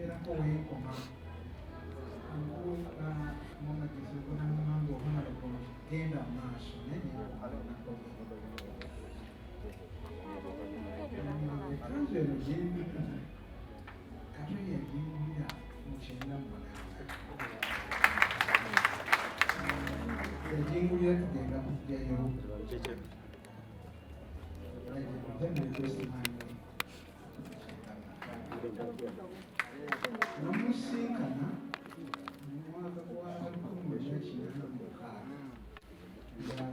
oteerako weekoma mumagezi ogonamumanga obumaleko genda mu maaso naye neyekomanako ekanzu eno kato yegingulira mukyenda mumunanga yegingulira tugenda kujjayo namusinkana mu mwaka gwa 1986 nga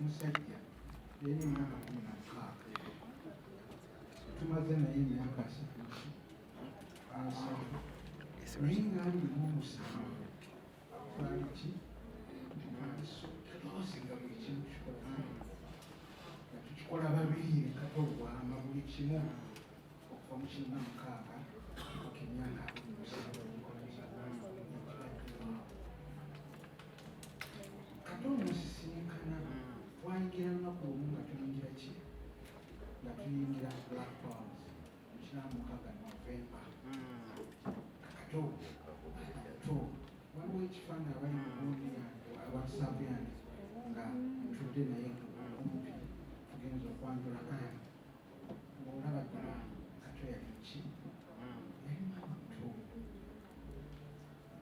musajja yali emyaka 16 tumaze naye emyaka 3 naye ngaalimu omusango twaliki osinga buli kimu tukikola babiri katolwama buli kimu okuva mu 16 okemyaka kato omusisinkana twayingira lunaku lumu nga tuyingira ki nga tuyingira black palms mukinamukaga Novemba kato waliwo ekifaananyi abali mugundi abasavu yange nga ntudde naye omupi tugenza okwanjula olaba ddala kato yali ki yali muto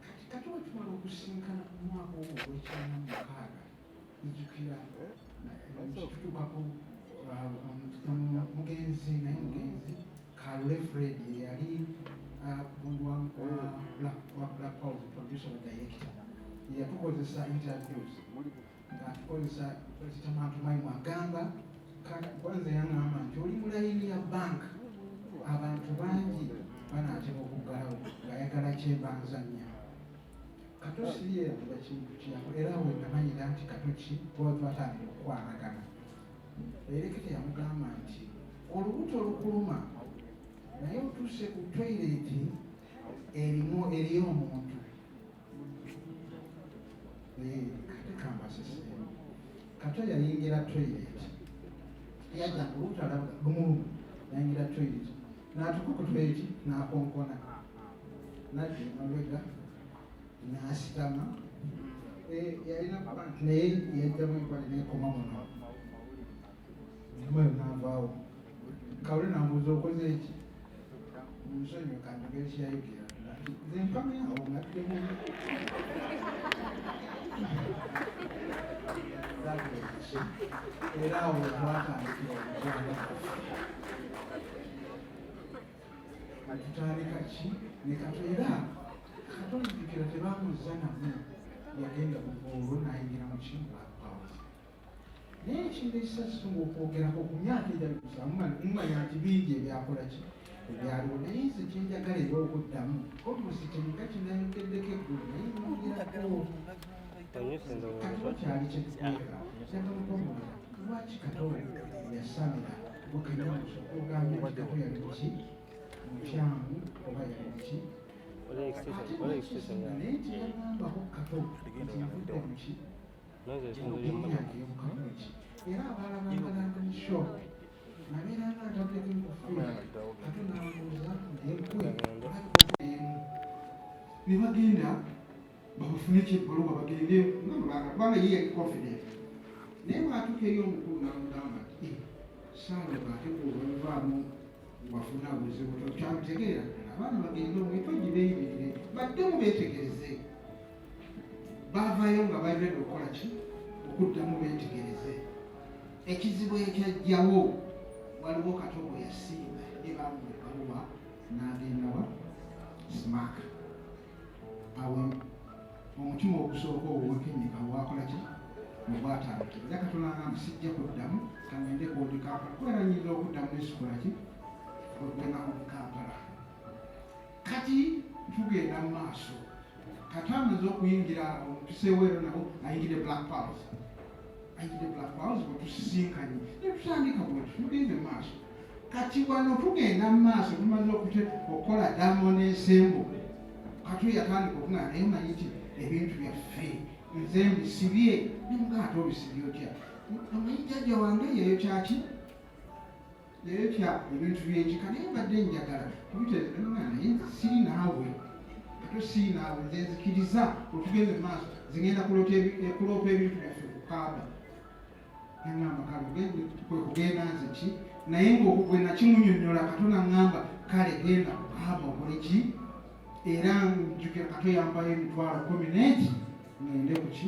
kati kato wetumala okusinkana mu mwaka ogwo ogw'ekyenda nijjukira kitutukako mugenzi naye mugenzi kalule fred yali wa black pause producer wa director yatukozesa interviews ngatukozesa kitamantumayi mwagamba kwanza yaŋŋamba nti oli mu layini ya bank abantu bangi banaatera okuggalawo ng'ayagala kyembanzanya kato siriyeraga kintu kyako era we namanyira nti kato ki kuba twatandika okukwanagana erekete yamugamba nti olubuto olukuluma naye otuuse ku toyireti eriyo omuntu kate kambasesemu kato yayingira toyireti yajja olubuto alaga lumulumu yayingira toyireti n'atuka ku toyireti n'akonkona nadda emabega n'asitama yalina banki naye yajjamu enkwale nekoma muno namayo n'avaawo kawule nambuuza okoze eki munsonyiwe kanjogera kyayogera nze mpamyawo ngaddemu era awo twatandikira omukwano atutandika ki ne kato era katondikira tebamuzza namu yagenda muvuulu nayingira mu kimbapause naye ekintu ekisasitunga okwogerako ku myaka ejagusa mumanya nti bingi ebyakola ki ebyaliwo naye nze kyenjagala era okuddamu obusi kyenika kinayogeddeko eggulu naye nongerako kato kyali kyetukweka kyagamutomulira lwaki kato yasamira okanyagambye nti kato yali muki mukyamu oba yali muki naye tiyagambako kato nti nvudde muki enyange yobukamuki era abaala bangalanga mu show nabeera nga ataddeko enkofiira kato nambuuza naye ne bagenda babafune kyebbaluwa bagende namulanga kubanga ye yali confident naye bwatuuka eri omukulu namugamba nti saaloga ate kuolwavaamu wafuna buzibu kyamutegeera abaana bagende omwetogibeyibirire baddemu beetegereze baavayo nga balina okukola ki okuddamu beetegereze ekizibu ekyajjawo waliwo kato bwe yasiima ebamu ebaluwa n'agendawa smack awo omutima ogusooka owokenyeka wakola ki obwatandikira era katolanga musijja kuddamu kangende kodikampala kubera nyinza okuddamu nesikola ki ogenda ku Kampala kati tugenda mu maaso kati amaze okuyingira tuseweero nabo ayingire black pause bwetusisinkanye netutandika bwetu tugende mu maaso kati wano tugenda mu maaso tumaze okukola Diamond ensembo kati yatandika okungana naye manyi nti ebintu byaffe nze mbisibye nemugaate obisibye otya amanyi jjajja wange yeyo kyaki yerekya ebintu by'ekika naye mbadde njagala kubiteekanga naye siri naawe kato siri naawe nze nzikiriza otugende mu maaso zigenda kuloopa ebintu byaffe kukaaba eŋŋamba kale kwe kugenda nze ki naye ng'okugwe nakimunyonnyola kato naŋŋamba kale genda kukaaba okole ki era njukira kato yambayo emitwalo 10 ngende kuki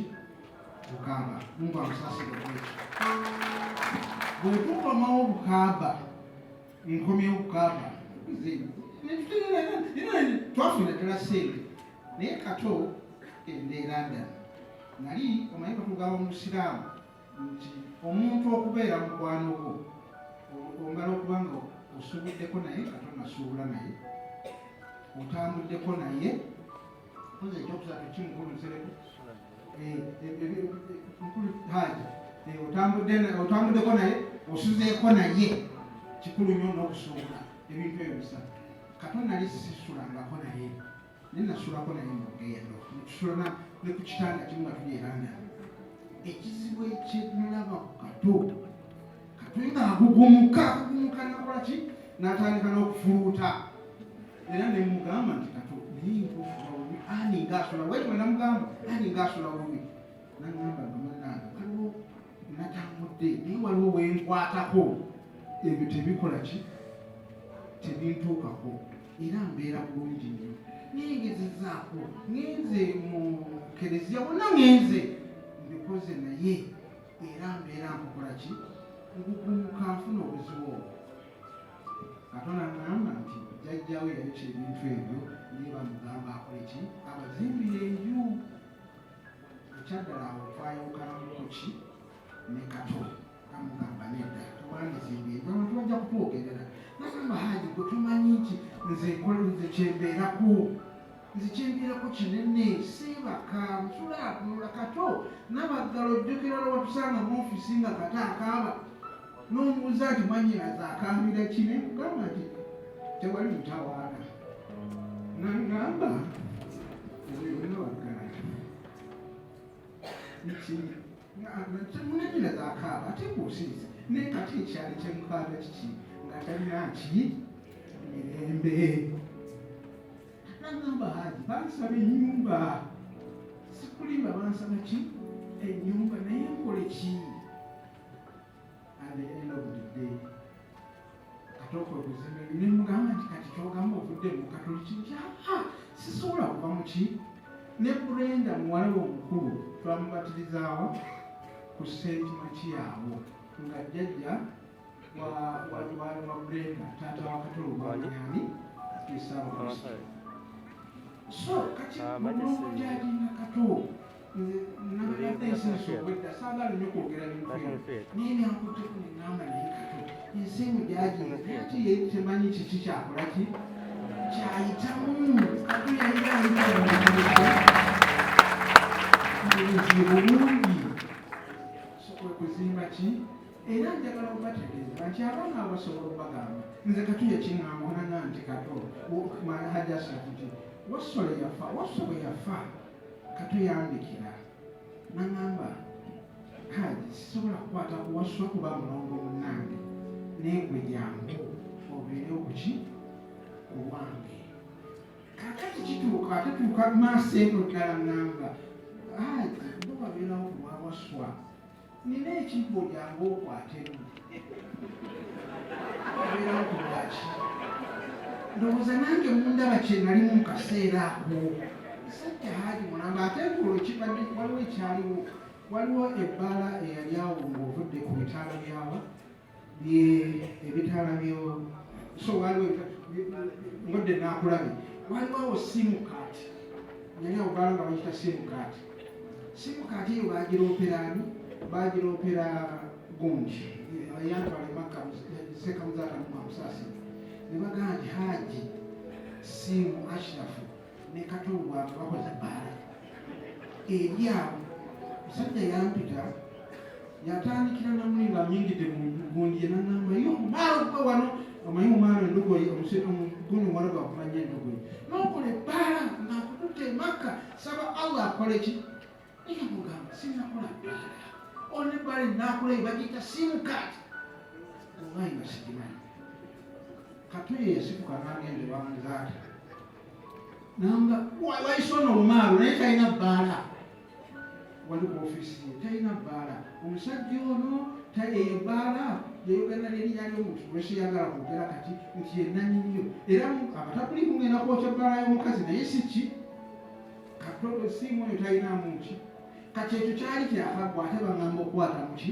kukaaba mungu amusaasire kwekyo bwe tukomawo bukaaba nkomyewo bukaaba twafuna ddala ssente naye kato endeeranda nali omanyi katugaba omusiraamu nti omuntu okubeera mukwano gwo ongala okuba nga osuubuddeko naye kato nasuubula naye otambuddeko naye oza ekyokusatu kimukulu nsereko Hajji otambuddeko naye osuzeeko naye kikulu nnyo n'okusuubula ebintu ebyo bisatu kato nali sisulangako naye naye nasulako naye mu lugendo netusula ne ku kitanda kimu nga tulyeranda ekizibu ekyenalaba ku kato nga agugumuka nakola ki n'atandika n'okufuluuta era ne mugamba nti kato naye nkufa bubi ani ngaasula wekwe namugamba ani ngaasula bubi naŋŋamba gamananga waliwo natambudde naye waliwo wenkwatako ebyo tebikola ki tebintuukako era mbeera bulungi nnyo nengezezaako ngenze mu kereziya wonna ngenze mbikoze naye era mbeera nkukola ki nkugumuka nfuna obuzibu obwo katonda ngamba nti jjajjawe yayokya ebintu ebyo naye bamugamba akole ki abazimbire enju ekyaddala awo twayawukanamuko ki ne kato amugamba nedda twandizimbye enju abantu bajja kutwogerera nagamba Hajji gwe tumanyi nti nze kyembeerako kinene seebaka nsula atunula kato nabaggala ojjukira lwe watusanga mu ofisi nga kata akaaba n'omubuuza nti mwanyinaza akaambira kine kugamba nti tewali mutawaana nangamba yonna waggala munanyinaza akaaba ate kuosiriza naye kati ekyali kyemukaaba kiki nga talina nti mirembe nangamba Hajji bansaba ennyumba sikulimba bansaba ki ennyumba naye nkole ki at the end of the day katoko okuzimba ne mugamba nti kati kyogamba ovudde mu katoliki nti sisobola kuva mu ki ne Brenda muwala we omukulu twamubatirizaawa ku sentima kiyaabo nga jjajja wa Brenda taata wa katolo gwanyani esaawa so kati mulongo gyalina kato nagadde ensenso obwedda saagala nnyo kwogera bintu naye nyankutteko neŋŋamba naye kato ensimu gyagina naye ati ye temanyi kiki kyakola ki kyayitamu kato yayiraobuzibu bulungi kwe kuzimba ki era njagala okubategeeza nti abaana abasobola obagamba nze kato yakiŋŋamba onanga nti kato Hajji ashiraf nti wasole yafa kato yambikira naŋŋamba Hajji sisobola kukwata kuwaswa kuba mulongo munnange naye gwe jangu obeere okuki owange kakati kituuka atetuuka maaso eno ddala ŋŋamba Hajji bo babeerawo kuwawaswa nina ekibo jangu okwatemu obeerawo kulwaki ndowooza nange mundaba kye nalimu mu kaseera ako sajja Hajji mulamba ate ngolo kibadde waliwo ekyaliwo waliwo ebbaala eyali awo ng'ovudde ku bitaala byawa ebitaala so waliwo ngodde naakulabye waliwo awo simukaati yali awo bbaala nga bayita simukaati simukaati eyo bagiroopera gundi yantwala emaka sekamuzaatamumamusaasi ne bagamba nti Hajji simu ashirafu ne katolo bwanga bakoze bbaala eri awo musajja yampita yatandikira namuli nga myingidde mu gundi ye naŋŋamba yo omumaalo gwe wano omanyi omumaalo endogoyi guni omuwala gwakumanya endogoyi n'okola ebbaala ng'akututte emaka saba Allah akole ki naye mugamba sinnakola bbaala olwo ebbaala ennaakulayi bagiyita simukaati obayi nga sigimanyi kato ye yasifuka n'agenda bamuzaata nanga waisona olumaalo naye talina bbaala wali ku ofiisi ye talina bbaala omusajja ono ebbaala yayogana lerinnya ly'omuntu lwesiyagala kwogera kati nti yennanyiniyo era abatabuli kugenda kwokya bbaala y'omukazi naye si ki kato esiimu oyo talinamu ki kati ekyo kyali kyakagwa ate bagamba okukwata muki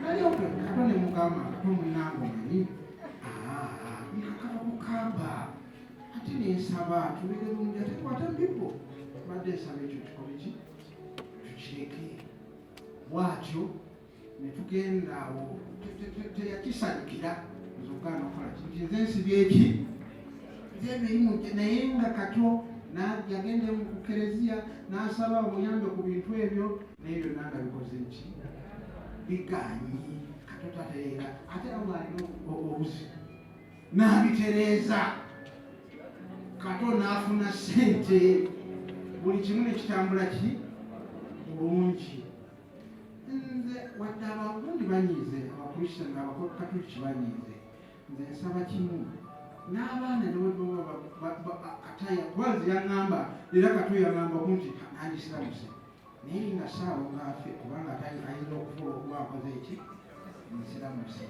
naye kato ne mugamba kato munange omanyi nakaba mukamba ate nensaba tubere bulungi ate kwata mbibo badde nsaba ekyo kikole ki tukireke bwatyo ne tugenda awo teyakisanyukira nzogaana okukola kinti nze nsibye eki zemirimu naye nga kato yagenda mu kereziya n'asaba omuyambe ku bintu ebyo naye byonna nga bikoze nki biganyi kato tatereera ate awo alina obuzibu n'abitereeza kato n'afuna ssente buli kimu nekitambula ki bulungi nze wadde abagundi banyiize abakristiyani abakatoliki banyiize nze nsaba kimu n'abaana kataya kubanze yaŋŋamba era kato yaŋŋamba kunti nandisiramuse naye nga saawo ngaafe kubanga ayinza okufuula okuba akoze eki nsiramuse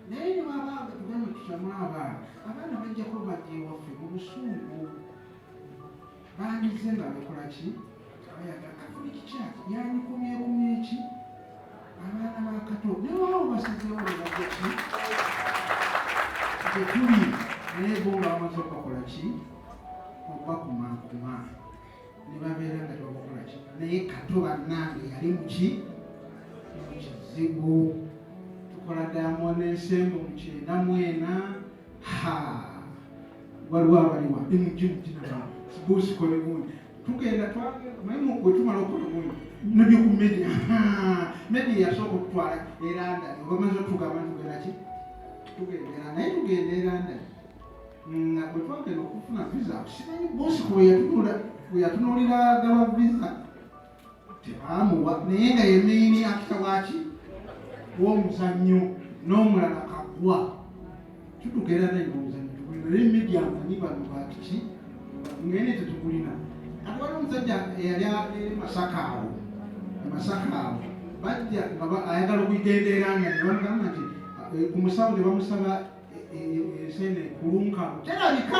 naye nibabanga tugamba tukyamula abaana bajjako badde ewaffe mu busungu bandize nga bakola ki abayagala katoliki kyaki yanyikumyekumye eki abaana ba kato newawo basizewo nebajja ki tetuli naye bo nga bamaze okukola ki okubakumakuma ne babeera nga tebakola ki naye kato bannange yali muki mu kizibu tukola ddamo n'ensembo mu 94 waliwo abaliwa emujimutinaba sibusikole gundi tugenda mayimu bwetumala okukola gundi nebyo ku media media yasooka okutwala eranda obamaze otugamba tugenda ki tugendera naye tugenda eranda nga bwe twagenda okufuna visa simanyi bosiko weyatunuulira gaba visa tebamuwa naye nga yemeyini akita waki w'omuzannyo n'omulala kagwa tutugenda naye omuzannyo tugulina naye media amanyi bano bakiki ngene tetugulina ate wali omusajja eyali masakaawo bajja ayagala okugenderanga ne bamugamba nti ku musawo ne bamusaba ensene kulunkamu terabika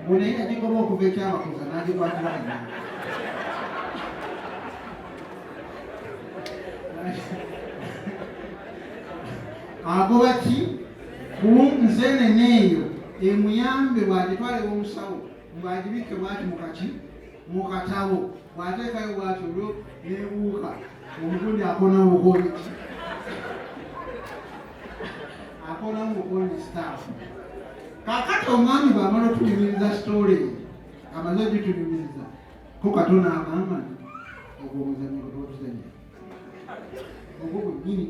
bonaye yagigoba okuva ekyabakoza n'agikwatira nna agoba ki nsene neeyo emuyambe bwagitwala ew'omusawo bwagibike bwati mukaki mukatawo bwateekayo bwati olwo nebuuka omugundi akonawo bukoliki akonawo bukondi staff kakati omwami bwamala otunyumiriza storage amaze ogitunyumiriza ko katona agamba nti ogwo omuzannyo gwe twotuzanya ogwo gwennyini